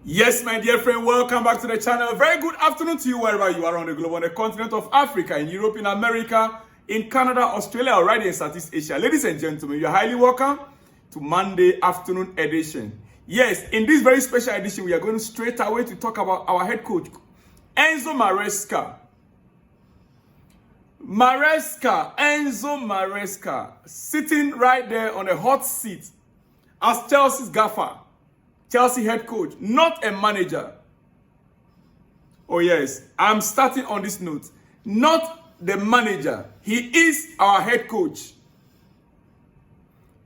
Yes, my dear friend, welcome back to the channel. Very good afternoon to you wherever you are on the globe, on the continent of Africa, in Europe, in America, in Canada, Australia, or right in Southeast Asia. Ladies and gentlemen, you are highly welcome to Monday afternoon edition. Yes, in this very special edition, we are going straight away to talk about our head coach, Enzo Maresca. Enzo Maresca, sitting right there on a hot seat as Chelsea's gaffer. Chelsea head coach, not a manager. Oh yes, I'm starting on this note. Not the manager. He is our head coach.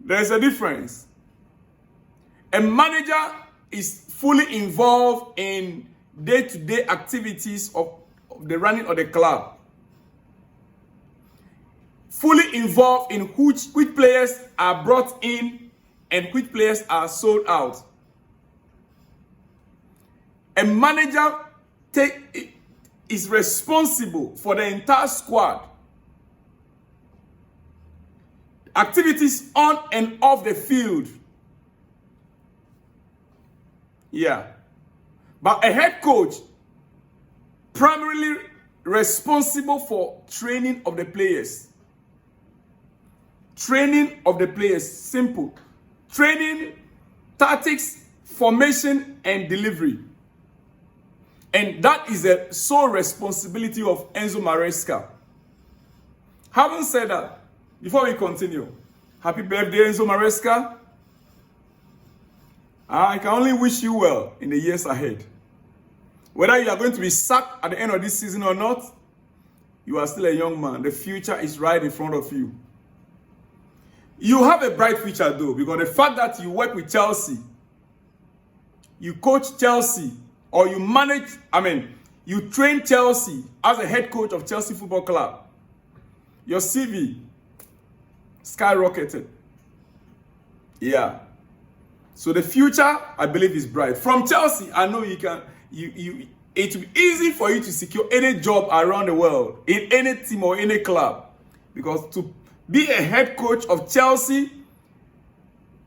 There's a difference. A manager is fully involved in day-to-day activities of the running of the club. Fully involved in which players are brought in and which players are sold out. A manager is responsible for the entire squad. Activities on and off the field. Yeah. But a head coach, primarily responsible for training of the players. Training of the players, simple. Training, tactics, formation, and delivery. And that is the sole responsibility of Enzo Maresca. Having said that, before we continue, happy birthday, Enzo Maresca. I can only wish you well in the years ahead. Whether you are going to be sacked at the end of this season or not, you are still a young man. The future is right in front of you. You have a bright future though, because the fact that you work with Chelsea, you coach Chelsea, or you you train Chelsea as a head coach of Chelsea Football Club. Your CV skyrocketed. Yeah. So the future, I believe, is bright. From Chelsea, I know it will be easy for you to secure any job around the world, in any team or any club. Because to be a head coach of Chelsea,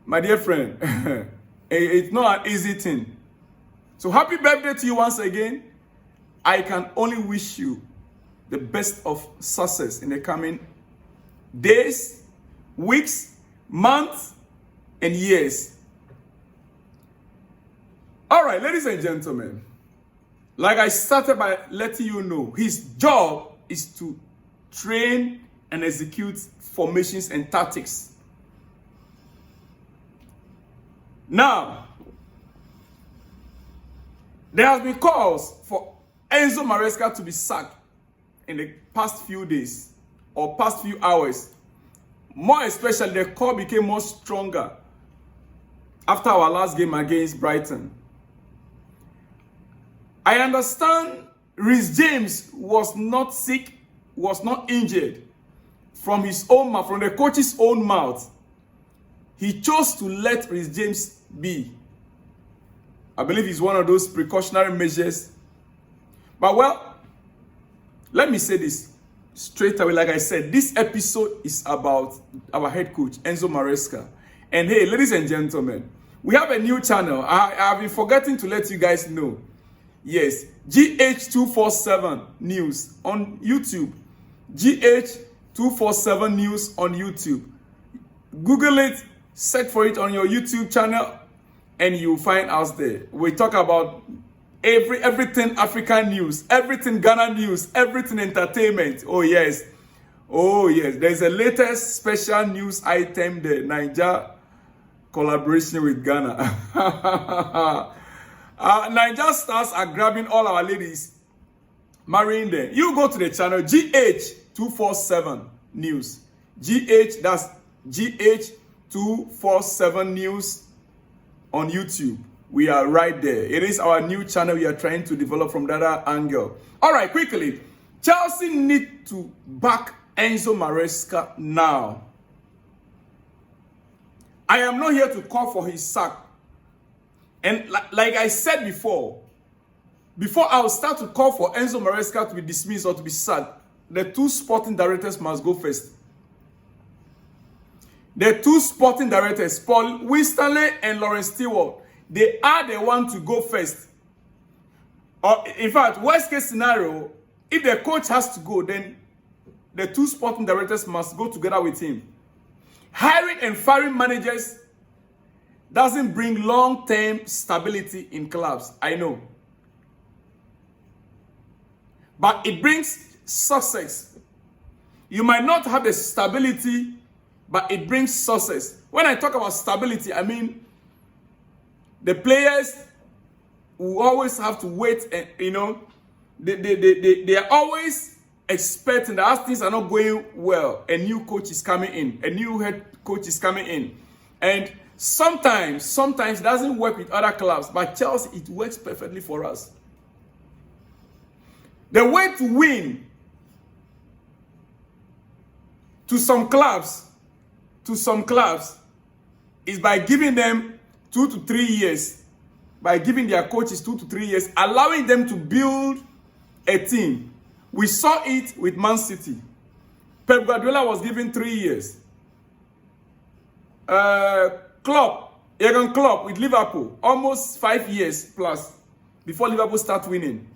my dear friend, it's not an easy thing. So happy birthday to you once again. I can only wish you the best of success in the coming days, weeks, months, and years. All right, ladies and gentlemen, like I started by letting you know, his job is to train and execute formations and tactics. Now, there has been calls for Enzo Maresca to be sacked in the past few days or past few hours. More especially, the call became more stronger after our last game against Brighton. I understand Reece James was not sick, was not injured. From his own mouth, from the coach's own mouth, he chose to let Reece James be. I believe it's one of those precautionary measures. But well, let me say this straight away. Like I said, this episode is about our head coach, Enzo Maresca. And hey, ladies and gentlemen, we have a new channel. I've been forgetting to let you guys know. Yes, GH247 News on YouTube. GH247 News on YouTube. Google it, search for it on your YouTube channel, and you'll find us there. We talk about everything African news, everything Ghana news, everything entertainment. Oh yes. There's a latest special news item there. Niger collaboration with Ghana. Niger stars are grabbing all our ladies, marrying them. You go to the channel GH247 News. That's GH247 News on YouTube. We are right there. It is our new channel we are trying to develop from that angle. All right, quickly. Chelsea need to back Enzo Maresca now. I am not here to call for his sack. And like I said before I will start to call for Enzo Maresca to be dismissed or to be sacked, the two sporting directors must go first. The two sporting directors, Paul Winstanley and Lawrence Stewart, they are the one to go first. Or in fact, worst case scenario, if the coach has to go, then the two sporting directors must go together with him. Hiring and firing managers doesn't bring long-term stability in clubs, I know. But it brings success. You might not have the stability, but it brings success. When I talk about stability, I mean the players will always have to wait, and they are always expecting that as things are not going well, a new coach is coming in, a new head coach is coming in. And sometimes it doesn't work with other clubs, but Chelsea, it works perfectly for us. The way to win to some clubs is by giving them 2 to 3 years, by giving their coaches 2 to 3 years, allowing them to build a team. We saw it with Man City. Pep Guardiola was given 3 years. Jurgen Klopp with Liverpool, almost 5 years plus before Liverpool start winning.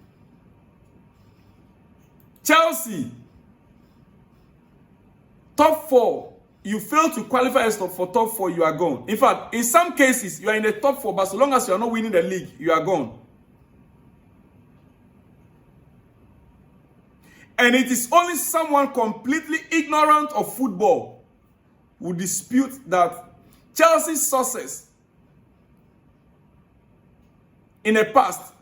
Chelsea, top 4. You fail to qualify for top 4, you are gone. In fact, in some cases, you are in the top 4, but so long as you are not winning the league, you are gone. And it is only someone completely ignorant of football who dispute that Chelsea's success in the past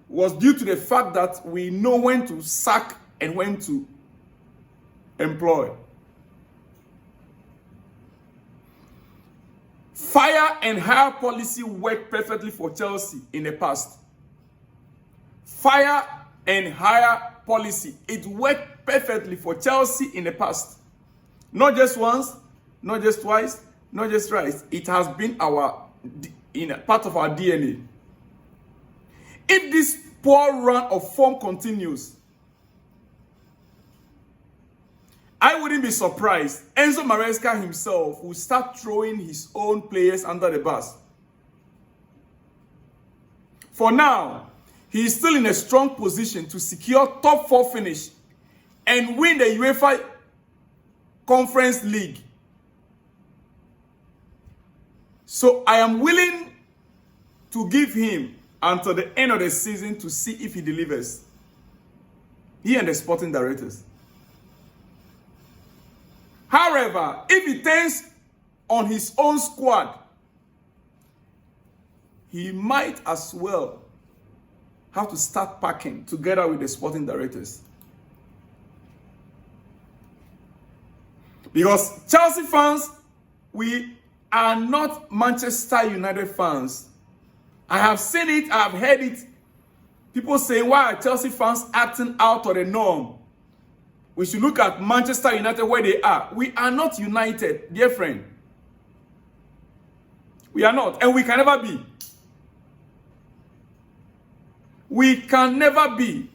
was due to the fact that we know when to sack and when to employ. Fire and hire policy worked perfectly for Chelsea in the past. Fire and hire policy, it worked perfectly for Chelsea in the past. Not just once, not just twice, not just thrice. It has been part of our DNA. If this poor run of form continues, I wouldn't be surprised. Enzo Maresca himself will start throwing his own players under the bus. For now, he is still in a strong position to secure top 4 finish and win the UEFA Conference League. So I am willing to give him until the end of the season to see if he delivers. He and the sporting directors. However, if he turns on his own squad, he might as well have to start packing together with the sporting directors. Because Chelsea fans, we are not Manchester United fans. I have seen it, I have heard it. People saying, why are Chelsea fans acting out of the norm? We should look at Manchester United where they are. We are not united, dear friend. We are not, and we can never be. We can never be.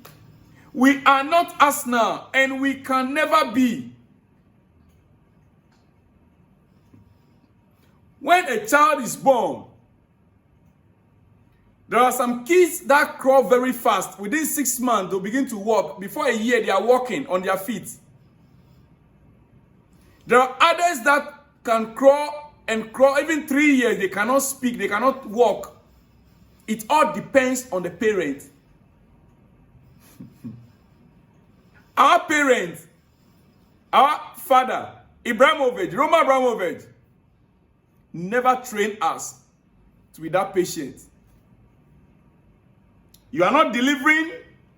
We are not Arsenal, and we can never be. When a child is born, there are some kids that crawl very fast. Within 6 months, they'll begin to walk. Before a year, they are walking on their feet. There are others that can crawl and crawl. Even 3 years, they cannot speak, they cannot walk. It all depends on the parent. Our parents, our father, Roman Abramovich, never trained us to be that patient. You are not delivering,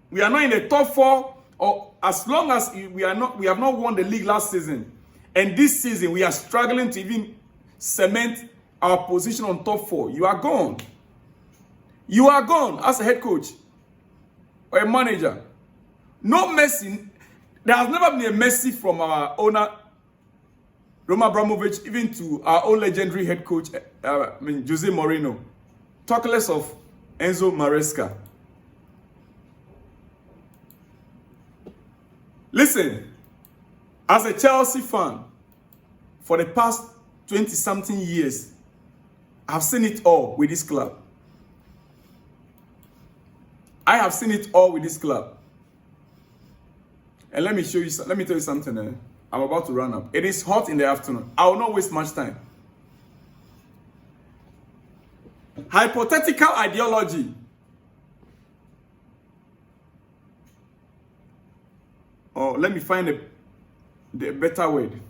we are not in the top 4, or as long as we have not won the league last season, and this season we are struggling to even cement our position on top 4, you are gone. You are gone as a head coach or a manager. No mercy. There has never been a mercy from our owner, Roman Abramovich, even to our own legendary head coach, Jose Mourinho. Talk less of Enzo Maresca. Listen, as a Chelsea fan, for the past 20-something years, I've seen it all with this club. I have seen it all with this club. And let me tell you something. I'm about to run up. It is hot in the afternoon. I will not waste much time. Hypothetical ideology. Or let me find the better word.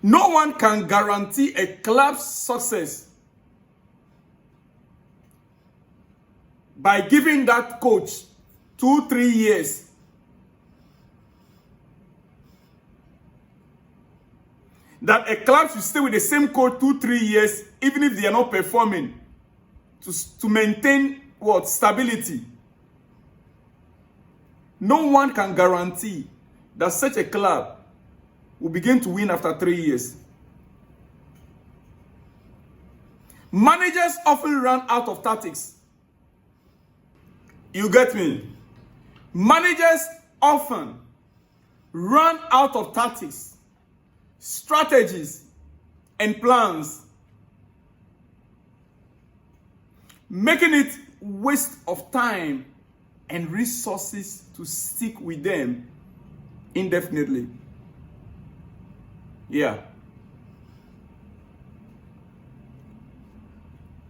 No one can guarantee a club's success by giving that coach 2-3 years. That a club should stay with the same coach 2-3 years, even if they are not performing, to maintain what? Stability. No one can guarantee that such a club will begin to win after 3 years. Managers often run out of tactics. You get me? Managers often run out of tactics, strategies, and plans, making it waste of time and resources to stick with them indefinitely. Yeah.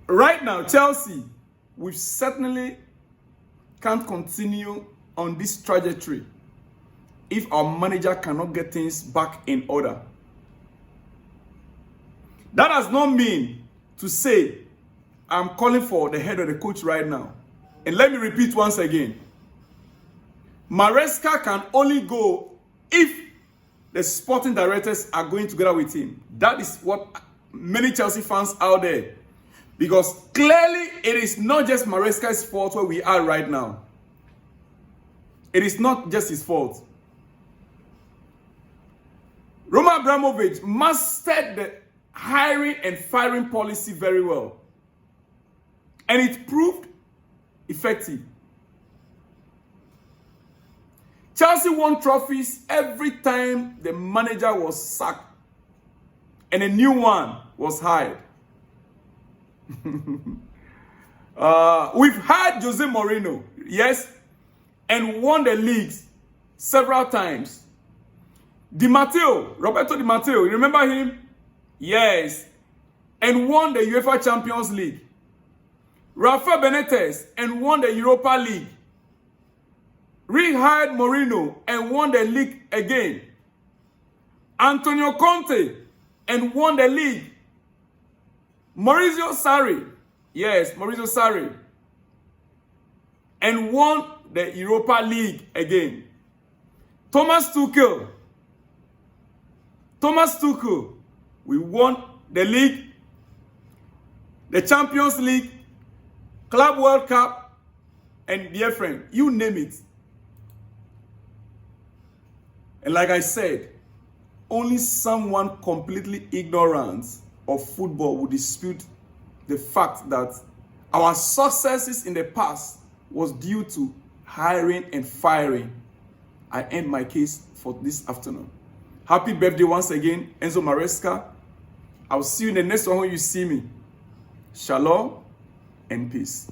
Right now, Chelsea, we certainly can't continue on this trajectory if our manager cannot get things back in order. That does not mean to say I'm calling for the head of the coach right now. And let me repeat once again. Maresca can only go if the sporting directors are going together with him. That is what many Chelsea fans out there. Because clearly it is not just Maresca's fault where we are right now. It is not just his fault. Roman Abramovich mastered the hiring and firing policy very well. And it proved effective. Chelsea won trophies every time the manager was sacked and a new one was hired. We've had Jose Mourinho, yes, and won the leagues several times. Roberto Di Matteo, you remember him? Yes, and won the UEFA Champions League. Rafa Benitez and won the Europa League. Rehired Mourinho and won the league again. Antonio Conte and won the league. Maurizio Sarri, yes, Maurizio Sarri, and won the Europa League again. Thomas Tuchel, we won the league, the Champions League, Club World Cup, and dear friend, you name it. And like I said, only someone completely ignorant of football would dispute the fact that our successes in the past was due to hiring and firing. I end my case for this afternoon. Happy birthday once again, Enzo Maresca. I'll see you in the next one when you see me. Shalom and peace.